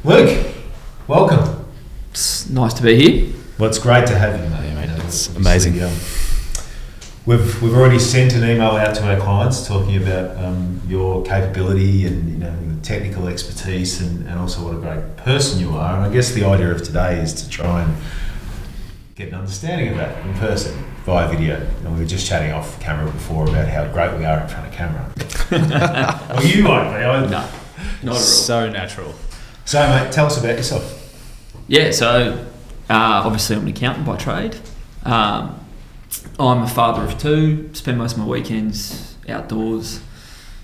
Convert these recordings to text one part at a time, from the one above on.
Luke, welcome. It's nice to be here. Well, it's great to have you, mate. Yeah, mate, it's amazing. We've already sent an email out to our clients talking about your capability and your technical expertise and also what a great person you are. And I guess the idea of today is to try and get an understanding of that in person via video. And we were just chatting off camera before about how great we are in front of camera. Well, you might be. No, not at all. So natural. So, mate, tell us about yourself. Yeah, so obviously I'm an accountant by trade. I'm a father of two, spend most of my weekends outdoors,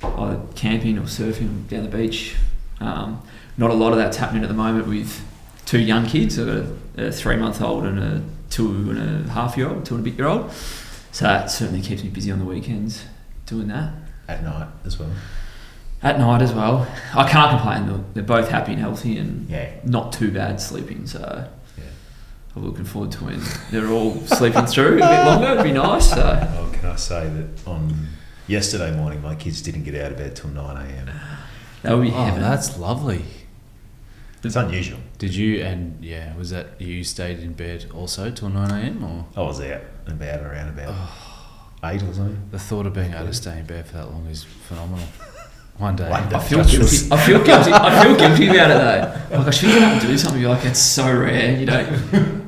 either camping or surfing down the beach. Not a lot of that's happening at the moment with two young kids. I've got a 3-month-old and a 2.5-year-old, 2-and-a-bit-year-old. So that certainly keeps me busy on the weekends doing that. At night as well. At night as well. I can't complain. They're both happy and healthy and Yeah. not too bad sleeping. So Yeah. I'm looking forward to when they're all sleeping through a bit longer. It'd be nice. So Oh, can I say that on yesterday morning my kids didn't get out of bed till 9 a.m. that would be Oh, heaven. that's lovely. It's unusual. Did you, was that you stayed in bed also till 9 a.m. or? I was out and about around about 8 or something. The thought of being able to stay in bed for that long is phenomenal. One day. One day. I feel guilty. I feel guilty about it though. Like I should get up and do something. You're like, it's so rare, you don't.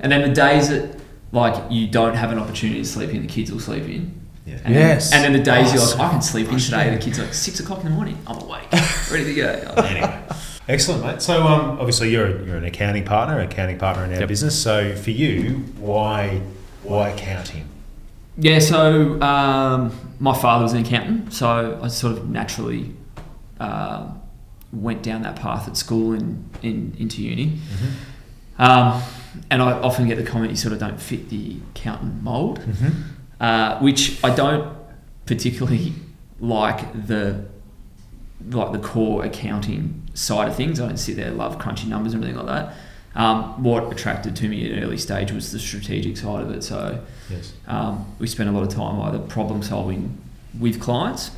And then the days that like you don't have an opportunity to sleep in, the kids will sleep in. Yeah. And Yes. Then, and then the days you're like, so I can sleep in today. The kids are like 6 o'clock in the morning. I'm awake, ready to go. Anyway. Excellent, mate. So obviously you're an accounting partner in our Yep. business. So for you, why accounting? Yeah. So my father was an accountant, so I sort of naturally went down that path at school and into uni. Mm-hmm. And I often get the comment, you sort of don't fit the accountant mould, Mm-hmm. which I don't particularly like the core accounting side of things. I don't sit there and love crunchy numbers or anything like that. What attracted to me at an early stage was the strategic side of it. So Yes. we spend a lot of time either problem solving with clients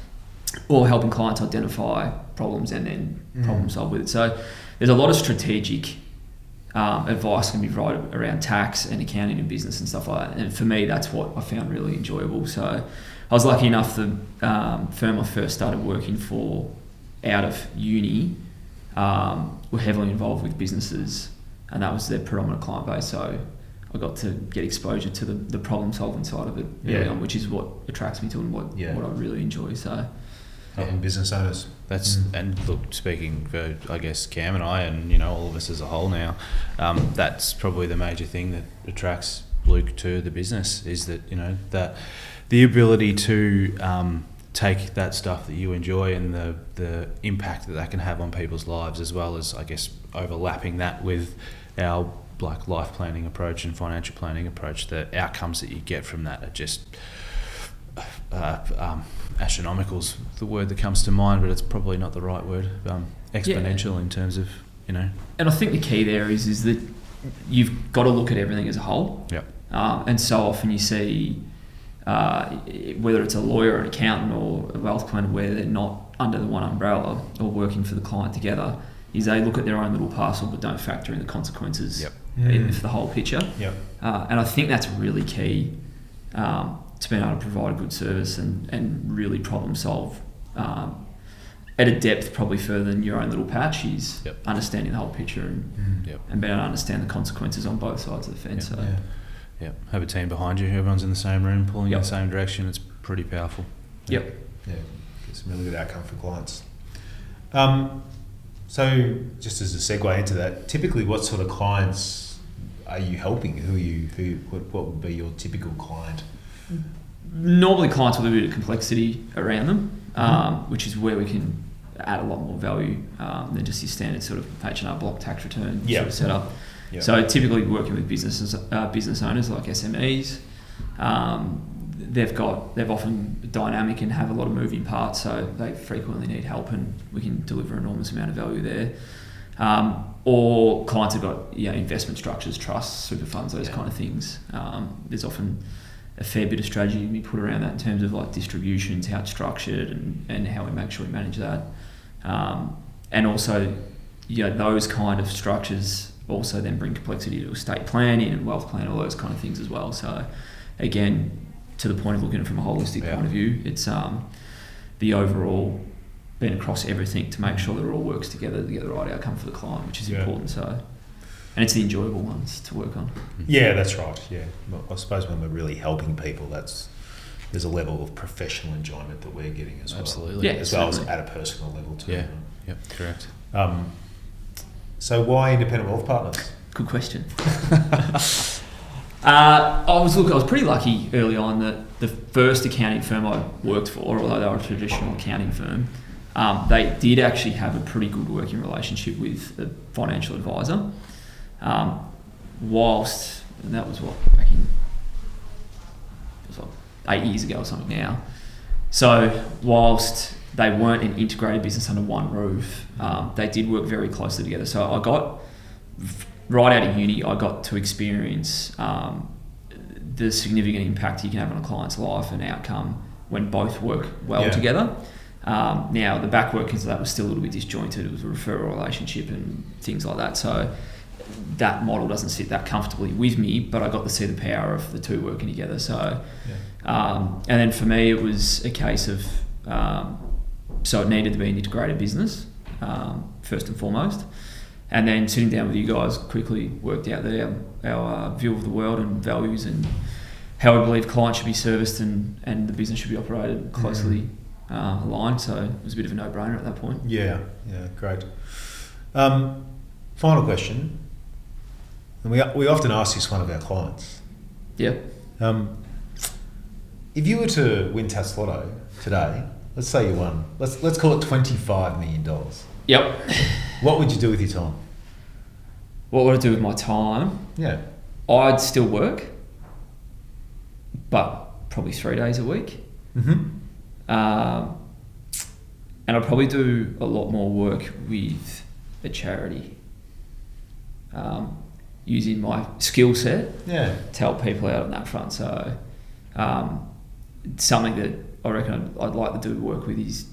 or helping clients identify problems and then problem solve with it. So there's a lot of strategic advice can be provided around tax and accounting and business and stuff like that. And for me, that's what I found really enjoyable. So I was lucky enough, the firm I first started working for out of uni were heavily involved with businesses, and that was their predominant client base. So I got to get exposure to the problem solving side of it early on, which is what attracts me to and what I really enjoy. So Helping business owners. That's and look, speaking for I guess Cam and I and all of us as a whole now, that's probably the major thing that attracts Luke to the business is that that the ability to take that stuff that you enjoy and the impact that can have on people's lives, as well as I guess overlapping that with our life planning approach and financial planning approach. The outcomes that you get from that are just astronomical's the word that comes to mind, but it's probably not the right word. Exponential in terms of And I think the key there is that you've got to look at everything as a whole. Yep. And so often you see whether it's a lawyer, an accountant, or a wealth planner where they're not under the one umbrella or working for the client together, is they look at their own little parcel but don't factor in the consequences for the whole picture. Yep. And I think that's really key to being able to provide a good service and really problem solve at a depth probably further than your own little patch is understanding the whole picture and being able to understand the consequences on both sides of the fence. Have a team behind you, everyone's in the same room pulling in the same direction. It's pretty powerful. Yeah, get some really good outcome for clients. So just as a segue into that, typically what sort of clients are you helping? What would be your typical client? Normally clients with a bit of complexity around them, which is where we can add a lot more value than just your standard sort of H&R block tax return sort of setup. Yep. So typically working with business owners like SMEs, they've often dynamic and have a lot of moving parts, so they frequently need help, and we can deliver an enormous amount of value there. Or clients have got investment structures, trusts, super funds, those kind of things. There's often a fair bit of strategy to be put around that in terms of like distributions, how it's structured, and how we make sure we manage that. And also those kind of structures also then bring complexity to estate planning and wealth plan, all those kind of things as well. So again, to the point of looking at it from a holistic point of view, it's the overall being across everything to make sure that it all works together to get the right outcome for the client, which is important. So, and it's the enjoyable ones to work on. Yeah, that's right. Yeah, well, I suppose when we're really helping people, there's a level of professional enjoyment that we're getting as well. Absolutely. Yeah, as well as at a personal level too. Yeah. Yep. Correct. So why independent wealth partners? Good question. I was pretty lucky early on that the first accounting firm I worked for, although they were a traditional accounting firm, they did actually have a pretty good working relationship with a financial advisor. Whilst, and that was back in, it was 8 years ago or something now. So whilst they weren't an integrated business under one roof, they did work very closely together. So I got, right out of uni, I got to experience the significant impact you can have on a client's life and outcome when both work well together. Now, the back workings of that was still a little bit disjointed. It was a referral relationship and things like that. So that model doesn't sit that comfortably with me, but I got to see the power of the two working together. So, and then for me, it was a case of, so it needed to be an integrated business, first and foremost. And then sitting down with you guys quickly worked out that our view of the world and values and how we believe clients should be serviced and the business should be operated closely aligned. So it was a bit of a no-brainer at that point. Yeah, great. Final question. And we often ask this one of our clients. Yep. If you were to win Taslotto today, let's say you won, let's call it $25 million. Yep. What would you do with your time? What would I do with my time? Yeah. I'd still work, but probably 3 days a week. Mm-hmm. And I'd probably do a lot more work with a charity, using my skill set to help people out on that front. So something that I reckon I'd like to do work with is,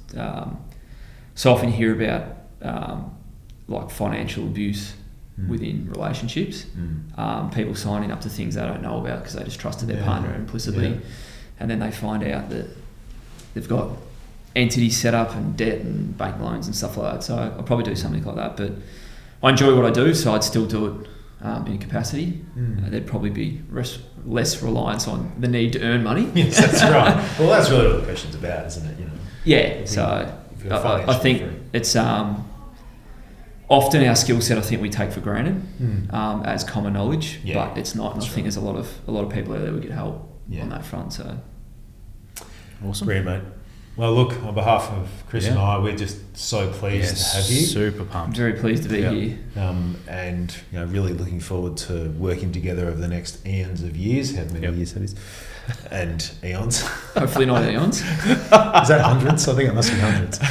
so often you hear about like financial abuse within relationships, people signing up to things they don't know about because they just trusted their partner implicitly, and then they find out that they've got entities set up and debt and bank loans and stuff like that. So I'll probably do something like that, but I enjoy what I do, so I'd still do it in capacity. There'd probably be less reliance on the need to earn money. Yes, that's right. Well, that's really what the question's about, isn't it? Yeah, so I think it's often our skill set I think we take for granted as common knowledge, but it's not. And I think there's a lot of people out there who get help on that front. So awesome. Brilliant, mate. Well, look, on behalf of Chris and I, we're just so pleased to have you. Super pumped. I'm very pleased to be here. And really looking forward to working together over the next eons of years. How many years that is? And eons. Hopefully not eons. Is that hundreds? I think it must be hundreds.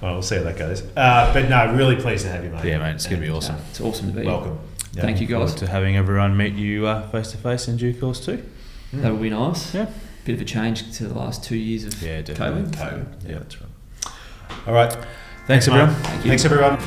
Well, we'll see how that goes. But no, really pleased to have you, mate. Yeah, mate, it's going to be awesome. It's awesome to be Welcome. here. Thank you, guys. Forward to having everyone meet you face to face in due course too. That would be nice. Yeah. Bit of a change to the last 2 years of COVID. COVID. Yeah, that's right. All right. Thanks everyone. Thank you. Thanks, everyone.